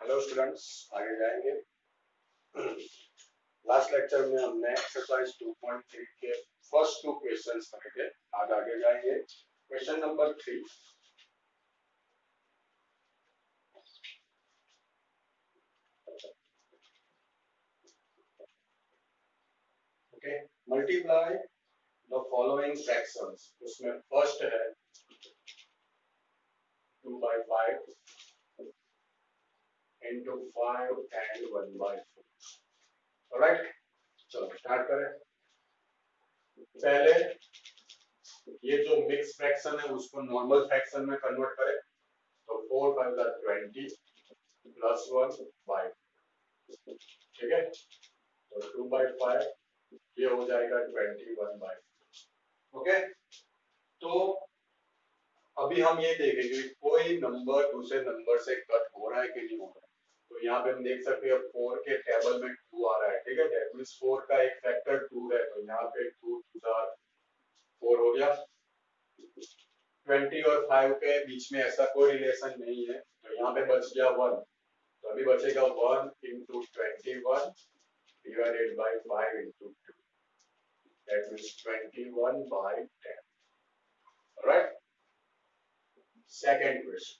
Hello students, आगे जाएंगे। Last lecture में हमने एक्सरसाइज 2.3 के फर्स्ट 2 क्वेश्चंस करे थे। आज आगे जाएंगे। Question number 3। Okay, multiply the following fractions. उसमें फर्स्ट है 2/5 into 5 and 1/4। ऑलराइट, चलो स्टार्ट करें। पहले ये जो मिक्स फ्रैक्शन है उसको नॉर्मल फ्रैक्शन में कन्वर्ट करें। तो 4 5 20 प्लस 1 5। ठीक है, तो 2/5 ये हो जाएगा 21/4। ओके, तो अभी हम ये देखेंगे कोई नंबर दूसरे नंबर से कट हो रहा है कि नहीं हो रहा है। तो यहाँ पे हम देख सकते हैं 4 के टेबल में 2 आ रहा है। ठीक है, दैट मींस 4 का एक फैक्टर 2 है, तो यहाँ पे 2 4 हो गया। 20 और 5 के बीच में ऐसा कोई रिलेशन नहीं है, तो यहाँ पे बच गया 1। तो अभी बचेगा 1 into 21 divided by 5 into 2, that means 21/10। Right? Second question,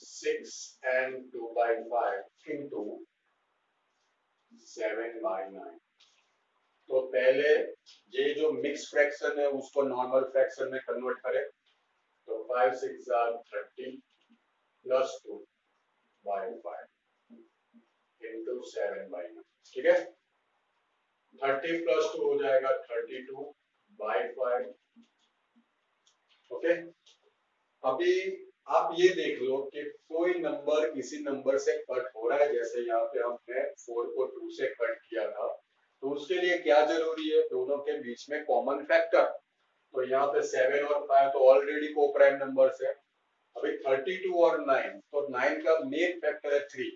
6 and 2/5 into 7/9। तो पहले ये जो मिक्स फ्रैक्शन है उसको नॉर्मल फ्रैक्शन में कन्वर्ट करें। तो 5 6 30 प्लस 2/5 into 7/9। ठीक है, 30 प्लस 2 हो जाएगा 32/5। ओके, अभी आप ये देख लो कि कोई नंबर किसी नंबर से कट हो रहा है। जैसे यहाँ पे हमने 4 को 2 से कट किया था, तो उसके लिए क्या जरूरी है, दोनों के बीच में कॉमन फैक्टर। तो यहाँ पे 7 और 5 तो ऑलरेडी को प्राइम नंबर्स है। अभी 32 और 9, तो 9 का मेन फैक्टर है 3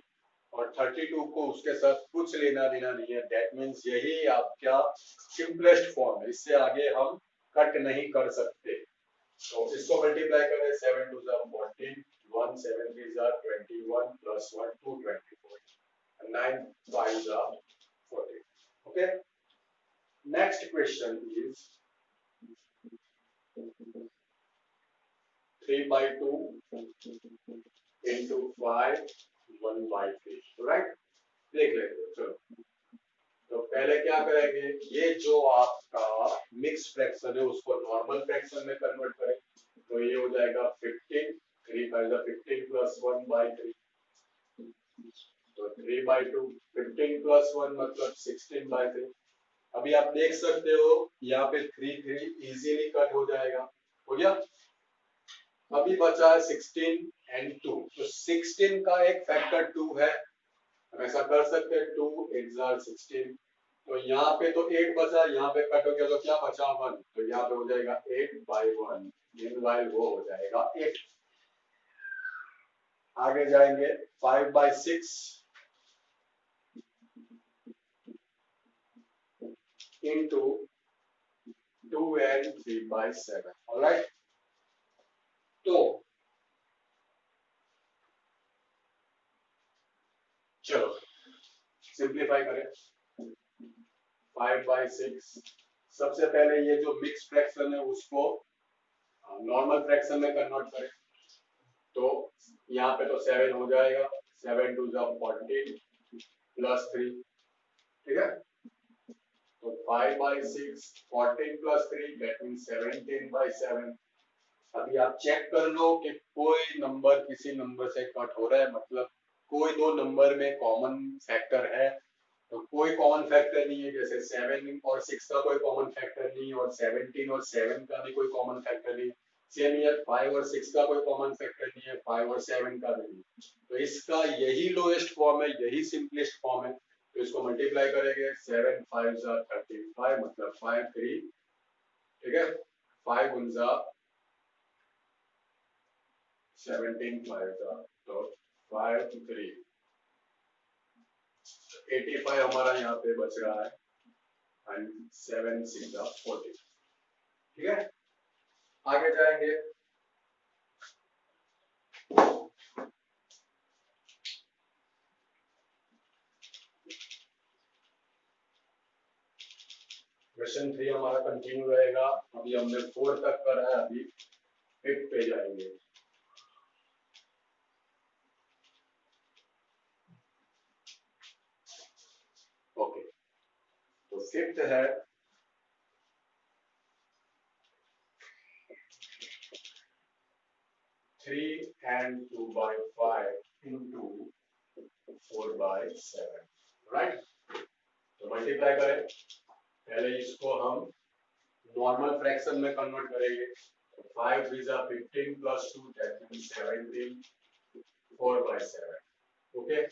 और 32 को उसके साथ कुछ लेना देना नहीं है। दैट मींस यही आपका सिंपलेस्ट फॉर्म है, इससे आगे हम कट नहीं कर सकते। तो इसको मल्टीप्लाई करें, 7 2 14, 1 7 3 21 plus 1 2 24, 9 5 14। Okay, next question is 3/2 into 5 1/3। Right, देख लेते हैं। चलो, तो पहले क्या करेंगे, ये जो आपका मिक्स फ्रैक्शन है उसको नॉर्मल फ्रैक्शन में कन्वर्ट करें। तो ये हो जाएगा 15, 3 5 15 प्लस 1/3। तो 3/2, 15 प्लस 1 मतलब 16/3। अभी आप देख सकते हो यहाँ पे 3 3 इजीली कट हो जाएगा। हो गया, अभी बचा है 16 and 2। तो 16 का एक फैक्टर 2 है, हम ऐसा कर सकते हैं 2 8 16। तो यहाँ पे तो 8 बचा, यहाँ पे कट हो गया तो क्या बचा 1। तो यहाँ पे हो जाएगा 8/1, मीनवाइल वो हो जाएगा 8। आगे जाएंगे 5/6 into 2 and 3/7। ऑलराइट, तो चलो सिंप्लीफाई करें। 5/6, सबसे पहले ये जो मिक्स फ्रैक्शन है उसको नॉर्मल फ्रैक्शन में कन्वर्ट करें। तो यहाँ पे तो 7 हो जाएगा, 7 2 14 प्लस 3। ठीक है, तो 5/6 14 प्लस 3 दैट मींस 17/7। अभी आप चेक कर लो कि कोई नंबर किसी नंबर से कट हो रहा है, मतलब कोई दो नंबर में कॉमन फैक्टर है। तो कोई कॉमन फैक्टर नहीं है, जैसे 7 और 6 का कोई कॉमन फैक्टर नहीं, और 17 और 7 का भी कोई कॉमन फैक्टर नहीं। सेम ईयर 5 और 6 का कोई कॉमन फैक्टर नहीं है, 5 और 7 का भी नहीं। तो इसका यही लोएस्ट फॉर्म है, यही सिंपलेस्ट फॉर्म है। तो इसको मल्टीप्लाई करेंगे, 7 5 35 मतलब 5 3। ठीक है, 5 1 17 5 तो 5 3 85 हमारा यहाँ पे बच रहा है, एंड 7 6 40। ठीक है, आगे जाएंगे। क्वेश्चन 3 हमारा कंटिन्यू रहेगा। अभी हमने 4 तक करा है, अभी 5 पे जाएंगे। ओके, तो 5th है 3 and 2 by 5 into 4 by 7, right. तो मल्टीप्लाई करें, पहले इसको हम नॉर्मल फ्रैक्शन में कन्वर्ट करेंगे। 5 3 15 plus 2 that means 17, 4 by 7। Okay,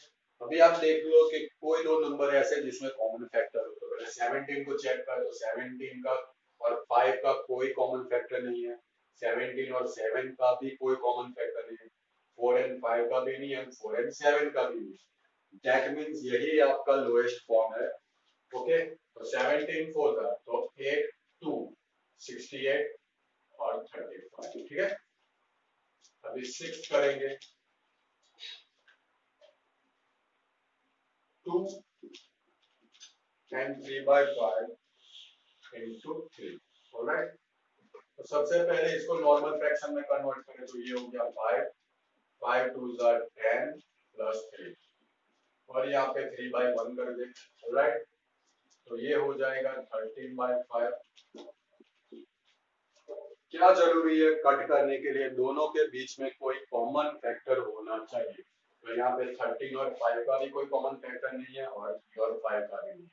अभी आप देख लो कि कोई दो नंबर ऐसे जिसमें कॉमन फैक्टर हो, तो पहले 17 को चेक कर, तो 17 का और 5 का कोई कॉमन फैक्टर नहीं है, 17 और 7 का भी कोई कॉमन फैक्टर नहीं है, 4 and 5 का भी नहीं है, 4 and 7 का भी नहीं है। दैट मींस यही आपका लोएस्ट फॉर्म है। ओके, तो 17 4 का तो 8 2 68 और 35, ठीक है। अभी 6 करेंगे, 2 and 3 by 5 into 3, ऑलराइट। तो सबसे पहले इसको नॉर्मल फ्रैक्शन में कन्वर्ट करें, तो ये हो गया 5 5 2 10 प्लस 3, और यहाँ पे 3 by 1 कर दे, ऑलराइट। तो ये हो जाएगा 13 by 5। क्या जरूरी है कट करने के लिए, दोनों के बीच में कोई कॉमन फैक्टर होना चाहिए। तो यहाँ पे 13 और 5 का भी कोई कॉमन फैक्टर नहीं है, और 3 और 5 का भी नहीं है।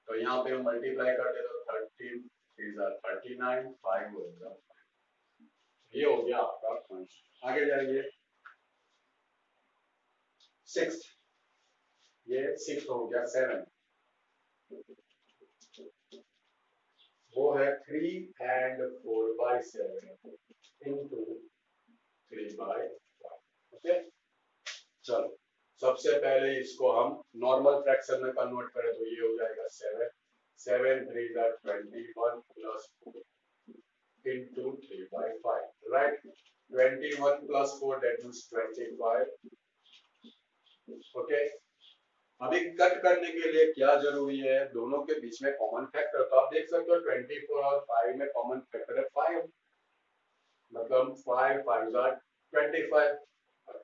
तो यहाँ पे मल्टीप्लाई कर दे तो 13 3 39 5 हो गया। ये हो गया आपका फंक्शन। आगे जाएंगे 6, ये 6 हो गया 7, वो है 3 and 4 by 7 into 3 by 5। Okay, चलो सबसे पहले इसको हम नॉर्मल फ्रैक्शन में कन्वर्ट करें, तो ये हो जाएगा 7 7 3 21 plus 4 into 3 by 5, right। 21 plus 4 that means 25। Okay, अभी कट करने के लिए क्या जरूरी है, दोनों के बीच में कॉमन फैक्टर। तो आप देख सकते हो 24 और 5 में कॉमन फैक्टर है 5, मतलब 5 5 25,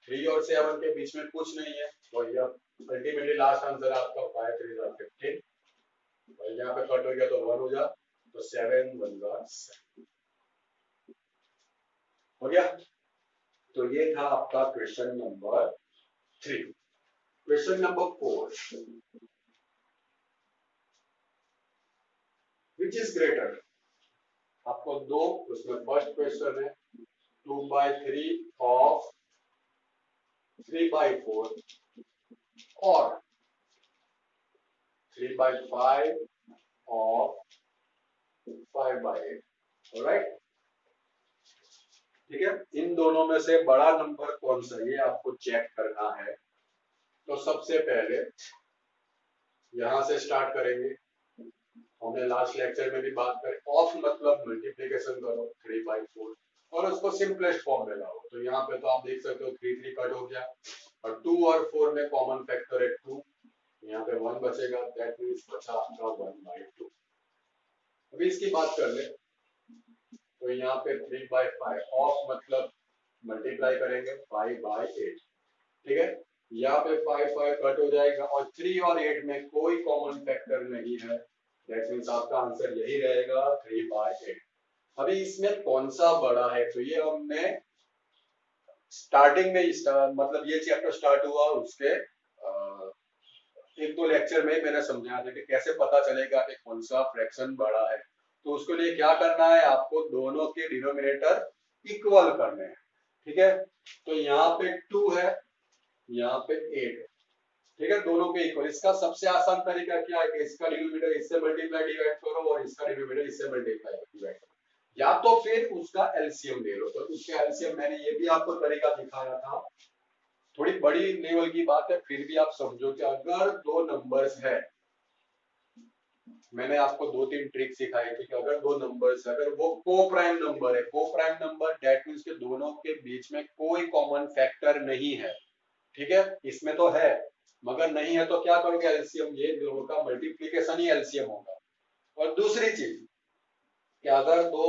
3 और 7 के बीच में कुछ नहीं है, तो ये अल्टीमेटली लास्ट आंसर आपका 5 3 15, और यहाँ पे कट हो गया तो 1 हो जा, तो 7 1 7 हो गया। तो ये था आपका question number 3। Question number 4, which is greater. आपको दो, उसमें फर्स्ट क्वेश्चन है 2 by 3 of 3 by 4 और 3 by 5 of 5 by 8, ऑलराइट। ठीक है, इन दोनों में से बड़ा नंबर कौन सा, ये आपको चेक करना है। तो सबसे पहले यहां से स्टार्ट करेंगे। हमने लास्ट लेक्चर में भी बात करी, ऑफ मतलब मल्टीप्लिकेशन करो 3 by 4 और उसको सिंपलेस्ट फॉर्म में लाओ। तो यहाँ पे तो आप देख सकते हो 3 3 कट हो गया, और 2 और 4 में कॉमन फैक्टर है 2, यहाँ पे 1 बचेगा, दैट मींस बचा आपका 1 by 2। अभी इसकी बात कर ले, तो यहाँ पे 3 by 5 ऑफ मतलब मल्टीप्लाई करेंगे 5 by 8, ठीक है। यहाँ पे 5 5 कट हो जाएगा, और 3 और 8 में कोई कॉमन फैक्टर नहीं है, दैट मींस आपका आंसर यही रहेगा 3 by 8। अभी इसमें कौन सा बड़ा है, तो ये हमने स्टार्टिंग में मतलब ये चैप्टर स्टार्ट हुआ उसके एक दो लेक्चर में मैंने समझाया था कि कैसे पता चलेगा कि कौन सा फ्रैक्शन बड़ा है। तो उसके लिए क्या करना है, आपको दोनों के डिनोमिनेटर इक्वल करने हैं, ठीक है। तो यहाँ पे 2 है, यहाँ पे 8 है, ठीक है, दोनों के इक्वल। इसका सबसे आसान तरीका क्या है कि इसका डिनोमिनेटर इससे मल्टीप्लाई डिवाइड करो और इसका डिनोमिनेटर इससे मल्टीप्लाई डिवाइड करो, या तो फिर उसका एलसीएम ले लो। तो उसका एलसीएम मैंने ये भी आपको तरीका दिखाया था, थोड़ी बड़ी लेवल की बात है, फिर भी आप समझो कि अगर दो नंबर्स है, मैंने आपको 2-3 ट्रिक सिखाई थी कि अगर दो नंबर्स, अगर वो को प्राइम नंबर है, को प्राइम नंबर दैट मींस के दोनों के बीच में कोई कॉमन फैक्टर नहीं है, ठीक है। इसमें तो है मगर नहीं है, तो क्या करोगे, एलसीएम, ये दोनों का मल्टीप्लिकेशन ही एलसीएम होगा। और दूसरी चीज कि अगर दो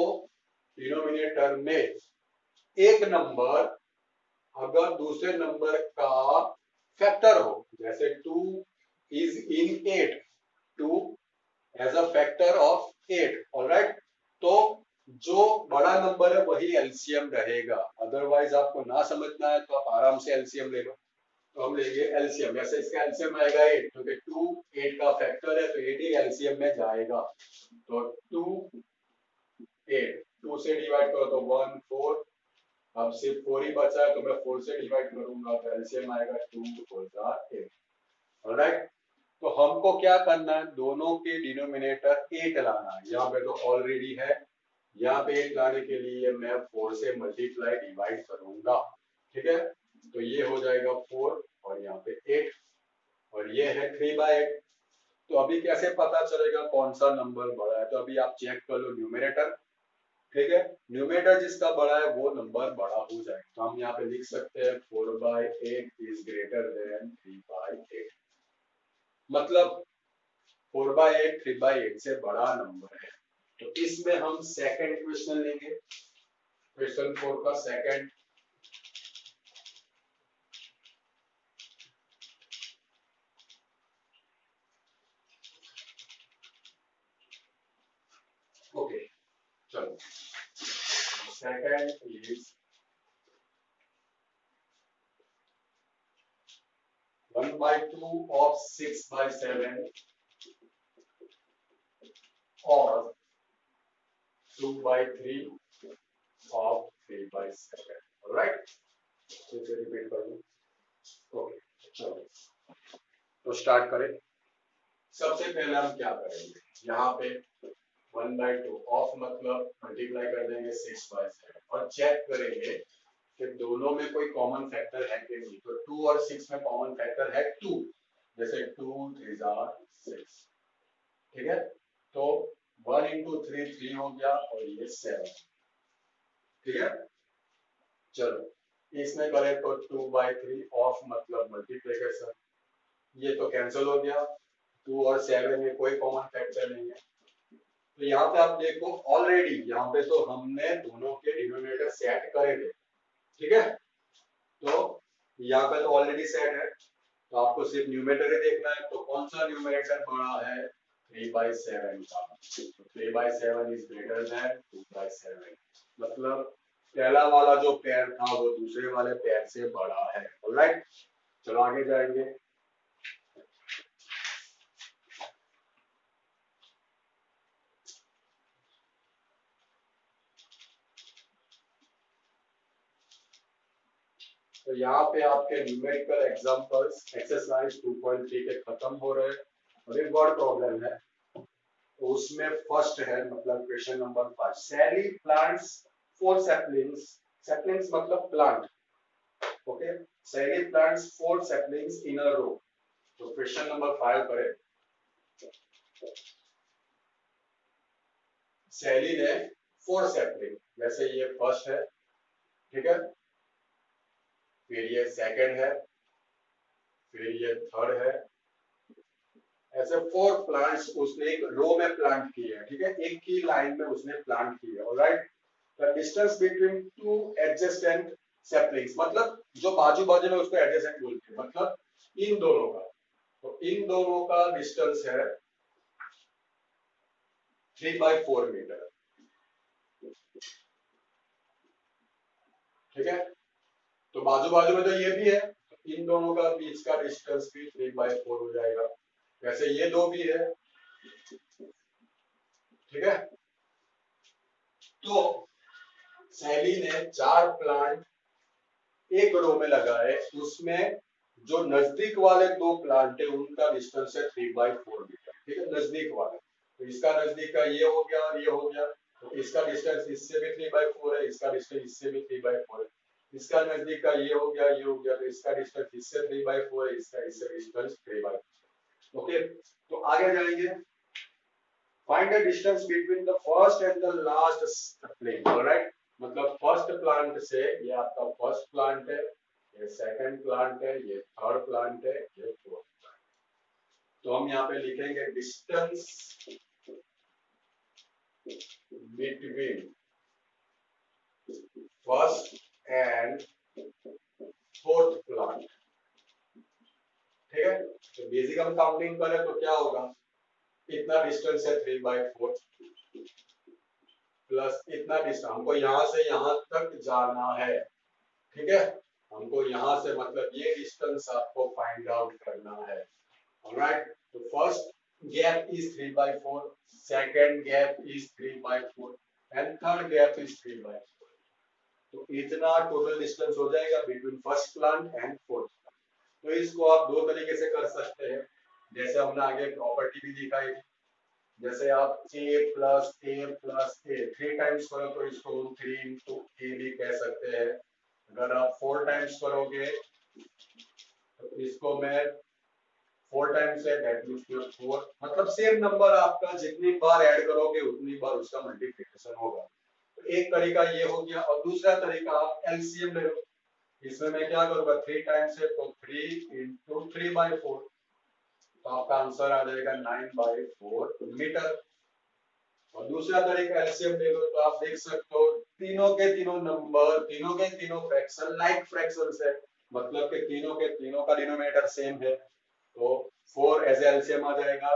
डिनोमिनेटर में एक नंबर अगर दूसरे नंबर का फैक्टर हो, जैसे 2 is in 8, 2 as a factor of 8, alright, तो जो बड़ा नंबर है वही एलसीएम रहेगा। अदरवाइज आपको ना समझना है तो आप आराम से एलसीएम ले लो। तो हम लेंगे एलसीएम, ऐसे इसका एलसीएम आएगा 8, क्योंकि 2 8 का फैक्टर है तो 8 ही एलसीएम में जाएगा। तो 2 8, 2 से डिवाइड करो तो 1 4, अब सिर्फ 4 ही बचा है तो मैं 4 से डिवाइड करूंगा तो एलसीएम आएगा 2 4 8, ऑलराइट। तो हमको क्या करना है, दोनों के डिनोमिनेटर 8 लाना है। यहाँ पे तो ऑलरेडी है, यहाँ पे 8 लाने के लिए मैं 4 से मल्टीप्लाई डिवाइड करूंगा, ठीक है। तो ये हो जाएगा 4 और यहाँ पे 8 और ये है 3/8। तो अभी कैसे पता चलेगा कौन सा नंबर बड़ा है, तो अभी आप चेक कर लो न्यूमरेटर, ठीक है। न्यूमरेटर जिसका बड़ा है वो नंबर बड़ा हो जाएगा। तो हम यहाँ पे लिख सकते हैं 4/8 इज ग्रेटर देन 3/8, मतलब 4/8 3/8 से बड़ा नंबर है। तो इसमें हम सेकंड क्वेश्चन लेंगे, क्वेश्चन 4 का सेकंड। ओके चलो, सेकंड इज 1/2 of 6/7 और 2/3 of 3/7, ऑलराइट। इसे रिपीट कर लो। ओके चलो, तो स्टार्ट करें। सबसे पहले हम क्या करेंगे, यहाँ पे 1/2 ऑफ मतलब मल्टीप्लाई कर देंगे 6/7 और चेक करेंगे कि दोनों में कोई कॉमन फैक्टर है कि नहीं। तो 2 और 6 में कॉमन फैक्टर है 2, जैसे 2 3 6, ठीक है। तो 1 into 3 3 हो गया और ये 7, ठीक है। चलो इसमें करें तो 2/3 ऑफ मतलब मल्टीप्लिकेशन, ये तो कैंसिल हो गया। 2 और 7 में कोई कॉमन फैक्टर नहीं है। तो यहाँ पे आप देखो ऑलरेडी यहाँ पे तो हमने दोनों के डिनोमिनेटर सेट करे थे, ठीक है। तो यहाँ पे तो ऑलरेडी सेट है, तो आपको सिर्फ न्यूमरेटर ही देखना है। तो कौन सा न्यूमरेटर बड़ा है, 3/7 का। तो 3/7 इज ग्रेटर देन 2/7, मतलब पहला वाला जो पेयर था वो दूसरे वाले पेयर से बड़ा है, ऑलराइट। चलो आगे जाएंगे। तो यहाँ पे आपके न्यूमेरिकल एग्जांपल्स एक्सरसाइज 2.3 के खत्म हो रहे हैं और एक और प्रॉब्लम है, तो उसमें फर्स्ट है मतलब क्वेश्चन नंबर 5, सैली प्लांट्स 4 सैपलिंग्स, सैपलिंग्स मतलब प्लांट, ओके। सैली प्लांट्स 4 सैपलिंग्स इन अ रो। तो क्वेश्चन नंबर 5 करें। सैली ने 4 सैपलिंग, जैसे ये फर्स्ट है, ठीक है, फिर ये सेकंड है, फिर ये थर्ड है, ऐसे 4 प्लांट्स उसने एक रो में प्लांट किए हैं, ठीक है, एक ही लाइन में उसने प्लांट किए, alright. The distance between two adjacent saplings, मतलब जो बाजू बाजू में उसको एडजेसेंट बोलते हैं, मतलब इन दोनों का, तो इन दोनों का डिस्टेंस है 3/4 मीटर, ठीक है। तो बाजू बाजू में तो ये भी है, तो इन दोनों का बीच का डिस्टेंस भी 3/4 हो जाएगा। वैसे ये दो भी है, ठीक है। तो सैली ने 4 प्लांट एक रो में लगाए, उसमें जो नजदीक वाले 2 प्लांट है उनका डिस्टेंस है 3/4 मीटर, ठीक है, नजदीक वाले। तो इसका नजदीक का ये हो गया और ये हो गया, तो इसका डिस्टेंस इससे भी 3/4 है, इसका डिस्टेंस इससे भी 3/4 है। इसका नजदीक का ये हो गया, ये हो गया, तो इसका डिस्टेंस इससे 3/4 है, इसका इससे डिस्टेंस 3/4, ओके। तो आगे जाएंगे, find the distance between the first and the last plane, alright. मतलब फर्स्ट प्लांट से, ये आपका फर्स्ट प्लांट है, ये सेकंड प्लांट है, ये थर्ड प्लांट है, ये फोर्थ प्लांट। तो हम यहाँ पे लिखेंगे distance between first and fourth plant. ठीक है, तो बेसिक हम काउंटिंग करें तो क्या होगा, इतना डिस्टेंस है 3/4 प्लस इतना डिस्टेंस, हमको यहां से यहां तक जाना है। ठीक है, हमको यहां से मतलब ये डिस्टेंस आपको फाइंड आउट करना है। ऑलराइट, तो first gap is 3/4, second gap is 3/4 and third gap is 3/4। तो इतना टोटल डिस्टेंस हो जाएगा between first plant and fourth plant. तो इसको आप दो तरीके से कर सकते हैं, जैसे हमने आगे प्रॉपर्टी भी दिखाई थी। जैसे आप a प्लस ए 3 टाइम्स करो तो इसको 3 इंटू ए भी कह सकते हैं। अगर आप 4 टाइम्स करोगे तो इसको मैं 4 टाइम्स है, दैट मींस 4, मतलब सेम नंबर आपका जितनी बार ऐड करोगे उतनी बार उसका मल्टीप्लिकेशन होगा। तो एक तरीका ये हो गया, और दूसरा तरीका आप एलसीएम ले लो। इसमें मैं क्या करूंगा, 3 टाइम्स है तो 3 इंटू 3/4, तो आपका आंसर आ जाएगा 9/4 मीटर। और दूसरा तरीका एलसीएम ले लो, तो आप देख सकते हो तीनों के तीनों नंबर, तीनों के तीनों फ्रैक्शन लाइक फ्रैक्शंस है, मतलब के तीनों का डिनोमिनेटर सेम है, तो 4 एज एलसीएम आ जाएगा।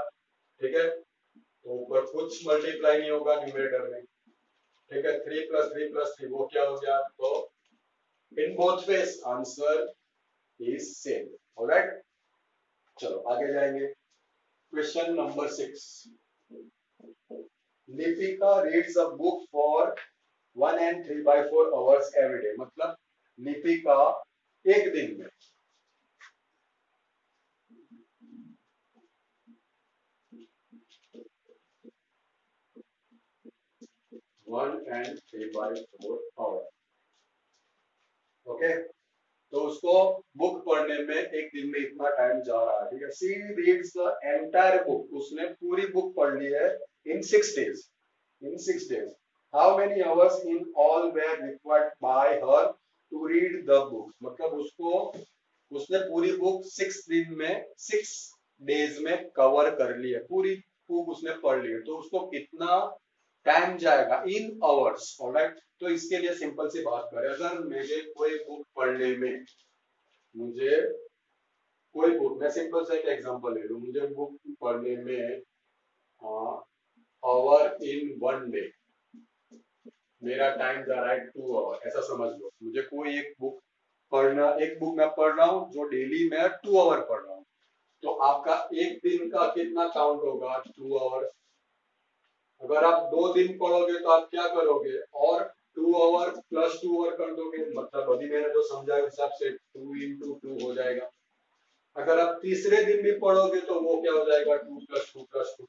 ठीक है, तो ऊपर कुछ मल्टीप्लाई नहीं होगा न्यूमरेटर में। ठीक है, 3 + 3 + 3 वो क्या हो गया, तो in both ways answer is same. Alright, चलो आगे जाएंगे। Question number 6, Lipika reads a book for 1 and 3/4 hours every day, मतलब लिपिका एक दिन में 1 and 3/4 hour। ओके, तो उसको बुक पढ़ने में एक दिन में इतना टाइम जा रहा है। ठीक है, she reads the entire book, उसने पूरी बुक पढ़ ली है इन 6 days। इन 6 days how many hours in all were required by her to read the book, मतलब उसको उसने पूरी बुक 6 दिन में 6 डेज में कवर कर ली है, पूरी बुक उसने पढ़ ली है, तो उसको कितना टाइम जाएगा इन आवर्स। ऑलराइट, तो इसके लिए सिंपल सी बात करें, अगर मुझे कोई बुक पढ़ने में, मुझे कोई बुक, मैं सिंपल सा एक एग्जांपल ले लूं, मुझे बुक पढ़ने में आवर इन 1 डे, मेरा टाइम जा रहा है 2 आवर, ऐसा समझ लो। मुझे कोई एक बुक पढ़ना, एक बुक मैं पढ़ रहा हूँ जो डेली मैं 2 आवर पढ़ रहा हूँ, तो आपका एक दिन का कितना काउंट होगा, 2 आवर। अगर आप 2 दिन पढ़ोगे तो आप क्या करोगे, और 2 आवर प्लस 2 आवर कर दोगे, मतलब अभी मैंने जो समझा उस हिसाब से 2 × 2 हो जाएगा। अगर आप तीसरे दिन भी पढ़ोगे तो वो क्या हो जाएगा, 2 + 2 + 2।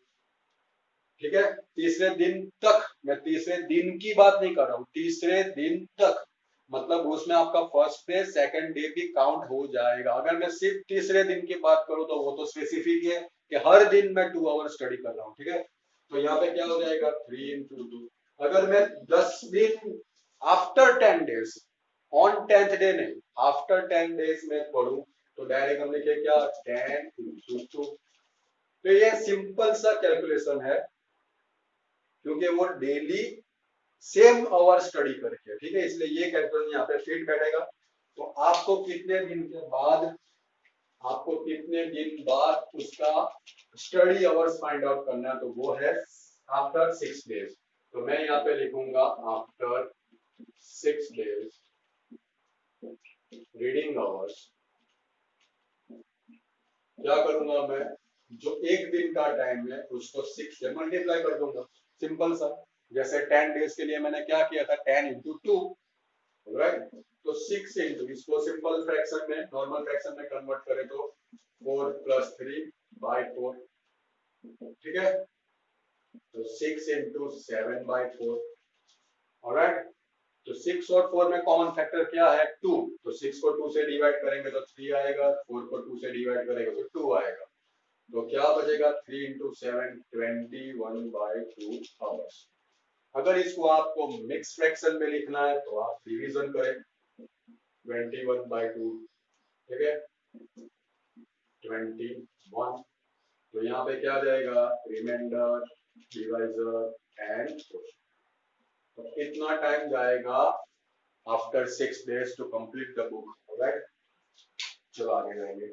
ठीक है, तीसरे दिन तक, मैं तीसरे दिन की बात नहीं कर रहा हूँ, तीसरे दिन तक, मतलब उसमें आपका फर्स्ट डे सेकंड डे भी काउंट हो जाएगा। अगर मैं सिर्फ तीसरे दिन की बात करूँ तो वो तो स्पेसिफिक है कि हर दिन मैं 2 आवर स्टडी कर रहा हूँ। ठीक है, तो यहाँ पे क्या हो जाएगा, 3 × 2। अगर मैं 10 दिन after 10 days, on 10th day नहीं, आफ्टर 10 डेज में पढ़ूं, तो डायरेक्ट हम लिखे क्या, 10 × 2। तो ये सिंपल सा कैलकुलेशन है, क्योंकि वो डेली सेम आवर स्टडी करके। ठीक है, इसलिए ये कैलकुलेशन यहाँ पे फिट बैठेगा। तो आपको कितने दिन के बाद, आपको कितने दिन बाद उसका स्टडी आवर्स फाइंड आउट करना है, तो वो है आफ्टर 6 डेज। तो मैं यहाँ पे लिखूंगा आफ्टर 6 डेज रीडिंग आवर्स। क्या करूंगा मैं, जो एक दिन का टाइम है उसको 6 से मल्टीप्लाई कर दूंगा, सिंपल सा। जैसे 10 डेज के लिए मैंने क्या किया था, 10 × 2, राइट। तो 6 इंटू, इसको सिंपल फ्रैक्शन में, नॉर्मल फ्रैक्शन में कन्वर्ट करें तो 4 + 3/4। ठीक है, तो 6 × 7/4। ऑलराइट, तो 6 और 4 में कॉमन फैक्टर क्या है, 2, तो 6 को 2 से डिवाइड करेंगे तो 3 आएगा, 4 को 2 से डिवाइड करेंगे तो 2 आएगा। तो क्या बचेगा, 3 × 7 21/2 आवर्स। अगर इसको आपको मिक्स फ्रैक्शन में लिखना है तो आप डिवीजन करें 21/2। ठीक है, 21, तो यहाँ पे क्या आ जाएगा, रिमाइंडर डिवाइजर एंड क्वोशिएंट। तो कितना टाइम जाएगा after 6 days to complete the book, right. चलो आगे जाएंगे।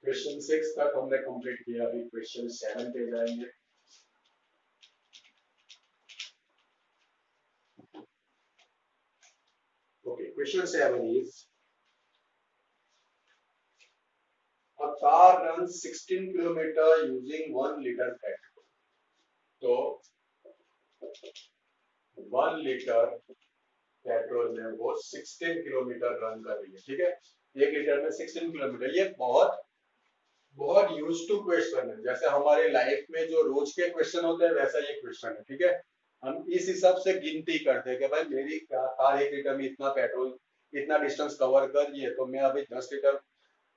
क्वेश्चन 6 तक हमने कंप्लीट किया, अभी क्वेश्चन 7 पे जाएंगे। Okay, question 7 is a car runs 16 kilometre using 1 litre petrol. तो 1 लीटर पेट्रोल में वो 16 किलोमीटर रन कर रही है, ठीक है। 1 लीटर में 16 किलोमीटर, ये बहुत बहुत यूज टू क्वेश्चन है। जैसे हमारे लाइफ में जो रोज के क्वेश्चन होते हैं वैसा ये क्वेश्चन है, ठीक है। हम इस हिसाब से गिनती करते हैं कि भाई मेरी कार 1 लीटर में इतना पेट्रोल, इतना डिस्टेंस कवर कर रही है, तो मैं अभी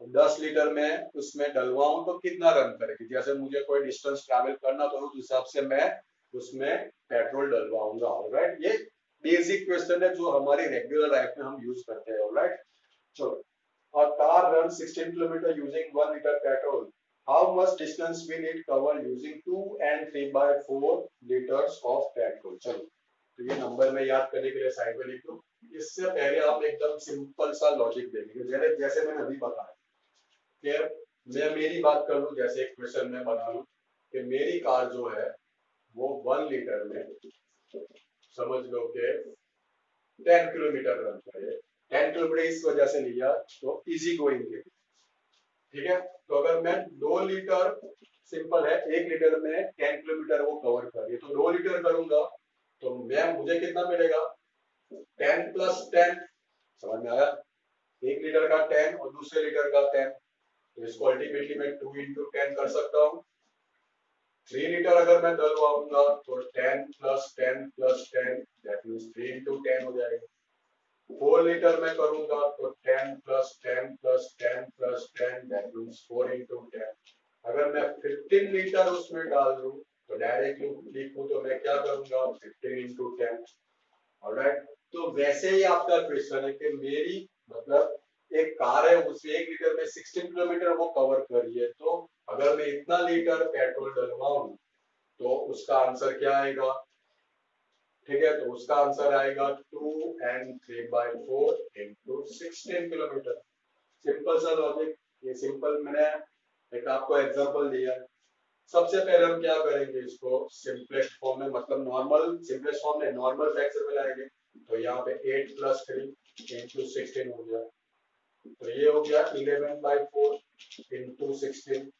10 लीटर में उसमें डलवाऊं तो कितना रन करेगी। जैसे मुझे कोई डिस्टेंस ट्रैवल करना तो उस हिसाब से मैं उसमें पेट्रोल डलवाऊंगा, ऑलराइट। ये बेसिक क्वेश्चन है जो हमारी रेगुलर लाइफ में हम यूज करते हैं, ऑलराइट। चलो, a car runs 16 kilometer using 1 liter petrol. How much distance will it cover using 2 and 3/4 liters of petrol? चलो, तो ये नंबर में याद करने के लिए साइड में लिख दो। इससे पहले आप एकदम सिंपल सा लॉजिक देखेंगे। जैसे मैंने अभी बताया कि मैं मेरी बात कर लूं, जैसे एक क्वेश्चन में बना लूं कि मेरी कार जो है वो 1 लीटर में समझ लो कि 10 किलोमीटर रन करे। 10 किलोमीटर इस वजह से लिया तो इजी गोइंग के, ठीक है। तो अगर मैं 2 लीटर, सिंपल है, 1 लीटर में 10 किलोमीटर वो कवर कर रही है, तो 2 लीटर करूंगा तो मुझे कितना मिलेगा, 10 + 10। समझ में आया? 1 लीटर का 10 और दूसरे लीटर का 10, तो इसको अल्टीमेटली मैं 2 × 10 कर सकता हूँ। 3 लीटर अगर मैं डलवाऊंगा तो 10 + 10 + 10 दैट मींस 3 × 10 हो जाएगा। 4 लीटर में करूंगा तो 10 + 10 + 10 + 10 दैट मींस 4 × 10। अगर मैं 15 लीटर उसमें डाल दूं तो डायरेक्टली लिखूं तो मैं क्या करूंगा, 15 × 10, ऑलराइट। तो वैसे ही आपका क्वेश्चन है कि मेरी मतलब एक कार है, उसे 1 लीटर में 16 किलोमीटर वो कवर कर रही है, तो अगर मैं इतना लीटर पेट्रोल डलवाऊं तो उसका आंसर क्या आएगा, ठीक है। तो उसका आंसर आएगा 2 and 3/4 × 16 किलोमीटर। सिंपल सा लॉजिक, ये सिंपल मैंने एक आपको एग्जांपल दिया है। सबसे पहले हम क्या करेंगे, इसको सिंपलेस्ट फॉर्म में, मतलब नॉर्मल सिंपलेस्ट फॉर्म में नॉर्मल फ्रैक्शन में लाएंगे। तो यहाँ पे 8 + 3 × 16 हो गया, तो ये हो गया 11/4 × 16।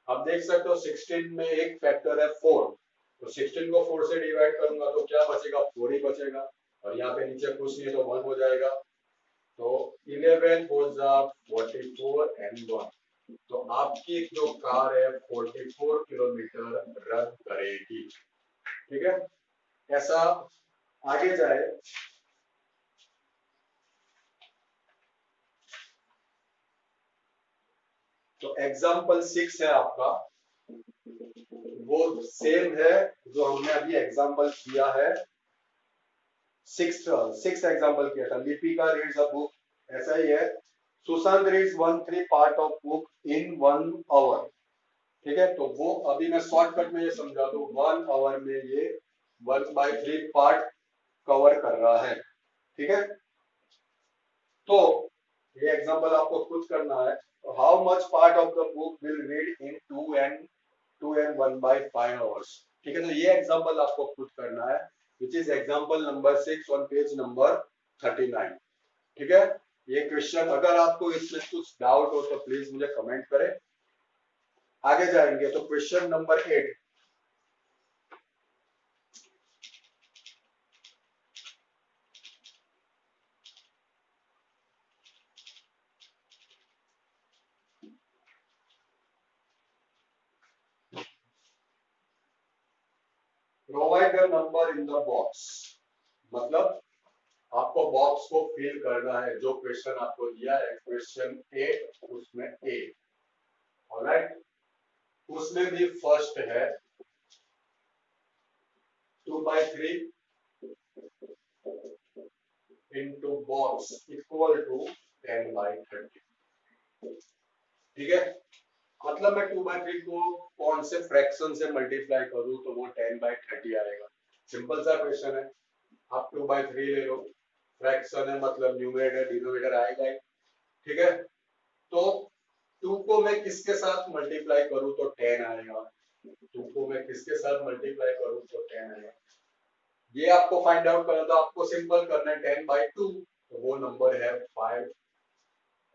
अब देख सकते हो 16 में एक फैक्टर है 4, तो 16 को 4 से डिवाइड करूंगा तो क्या बचेगा, 4 ही बचेगा, और यहाँ पे नीचे कुछ नहीं तो 1 हो जाएगा। तो 11 goes up 44 and 1, तो आपकी जो कार है 44 किलोमीटर रन करेगी, ठीक है। ऐसा आगे जाए तो एग्जाम्पल 6 है आपका, वो सेम है जो हमने अभी एग्जाम्पल किया है। 6 एग्जाम्पल किया था। लिपिका रीड्स अ बुक, ऐसा ही है। Sushant reads 1/3 part of book in 1 hour, ठीक है। तो वो अभी मैं शॉर्टकट में ये समझा दूं, 1 आवर में ये 1/3 पार्ट कवर कर रहा है, ठीक है। तो ये एग्जांपल आपको खुद करना है। How much part of the book will read in 2 and 1/5 hours, ठीक है। तो ये एग्जांपल आपको खुद करना है, which is example number 6 on page number 39, ठीक है। ये क्वेश्चन, अगर आपको इसमें कुछ डाउट हो तो प्लीज मुझे कमेंट करें। आगे जाएंगे तो question number 8, provide the number in the box, मतलब आपको बॉक्स को फिल करना है। जो क्वेश्चन आपको दिया है क्वेश्चन 8, उसमें 8, ऑलराइट। उसमें भी फर्स्ट है 2/3 into box equal to 10/30। ठीक है, मतलब मैं 2/3 को कौन से फ्रैक्शन से मल्टीप्लाई करूं तो वो 10/30 आएगा। सिंपल सा क्वेश्चन है, आप 2/3 ले लो, फ्रैक्शन है मतलब न्यूमरेटर डिनोमिनेटर आएगा ही। ठीक है, तो 2 को मैं किसके साथ मल्टीप्लाई करूं तो 10 आएगा। 2 को मैं किसके साथ मल्टीप्लाई करूं तो 10 आएगा। ये आपको फाइंड आउट करना, तो आपको सिंपल करना है 10/2, तो वो नंबर है 5।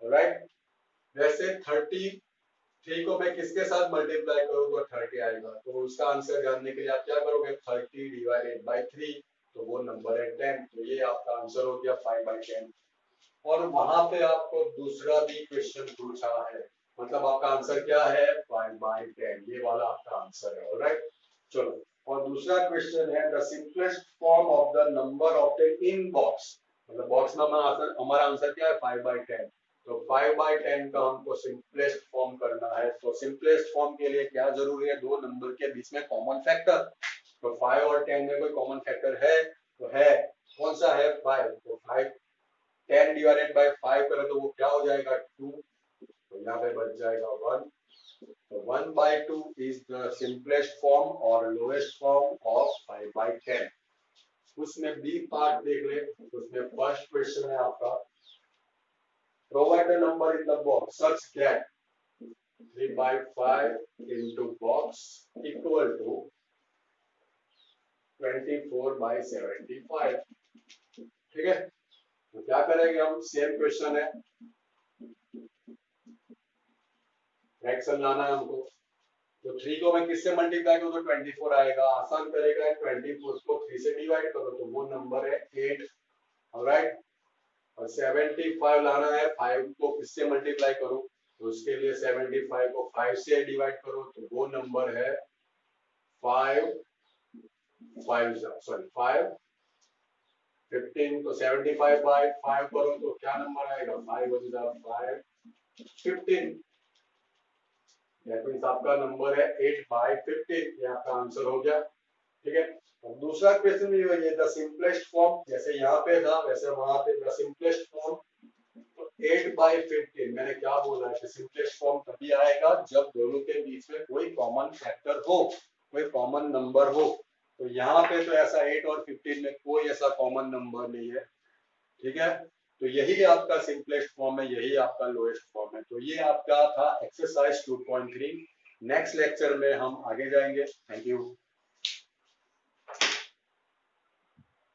राइट, वैसे 33 को मैं किसके साथ मल्टीप्लाई करूं तो 30 आएगा। तो उसका आंसर जानने के लिए आप क्या करोगे, 30 डिवाइडेड बाई 3, तो वो नंबर है 10। तो ये आपका आंसर हो गया 5/10। और वहां पे आपको दूसरा भी क्वेश्चन पूछा है, मतलब आपका आंसर क्या है 5/10, ये वाला आपका आंसर है। ऑलराइट, चलो, और दूसरा क्वेश्चन है the simplest form of the number obtain in box, मतलब बॉक्स में हमारा आंसर क्या है 5/10। तो 5/10 का हमको सिंपलेस्ट फॉर्म करना है। तो सिंपलेस्ट फॉर्म के लिए क्या जरूरी है, दो नंबर के बीच में कॉमन फैक्टर। तो 5 और 10 में कोई कॉमन फैक्टर है, तो है, कौन सा है 5। तो 5 10 डिवाइडेड बाय 5 करें तो वो क्या हो जाएगा 2, तो यहाँ पे बच जाएगा 1। तो 1/2 इज द सिंपलेस्ट फॉर्म और लोएस्ट फॉर्म ऑफ 5/10। उसमें बी पार्ट देख ले, उसमें फर्स्ट क्वेश्चन है आपका, provide the number in the box such that 3/5 into box equal to 24/75। ठीक है, तो क्या करेंगे हम, सेम क्वेश्चन है, फ्रैक्शन लाना है हमको। तो 3 को मैं किससे मल्टीप्लाई करूं तो 24 आएगा। आसान करेगा, 24 को 3 से डिवाइड करो तो वो नंबर है 8। ऑलराइट, और 75 लाना है, 5 को किससे मल्टीप्लाई करूं तो उसके लिए 75 को 5 से डिवाइड करो तो वो नंबर है 5 15। तो 75/5 करो तो क्या नंबर आएगा 5 15। दैट मींस आपका नंबर है 8/15, ये आपका आंसर हो गया। ठीक है, अब दूसरा क्वेश्चन भी वही है, द सिंपलेस्ट फॉर्म, जैसे यहाँ पे था वैसे वहां पे द सिंपलेस्ट फॉर्म। तो 8/15 मैंने क्या बोला है, सिंपलेस्ट फॉर्म तभी आएगा जब दोनों के बीच में कोई कॉमन फैक्टर हो, कोई कॉमन नंबर हो। तो यहाँ पे तो ऐसा 8 और 15 में कोई ऐसा कॉमन नंबर नहीं है। ठीक है, तो यही आपका सिंपलेस्ट फॉर्म है, यही आपका लोएस्ट फॉर्म है। तो ये आपका था एक्सरसाइज 2.3। नेक्स्ट लेक्चर में हम आगे जाएंगे। Thank you.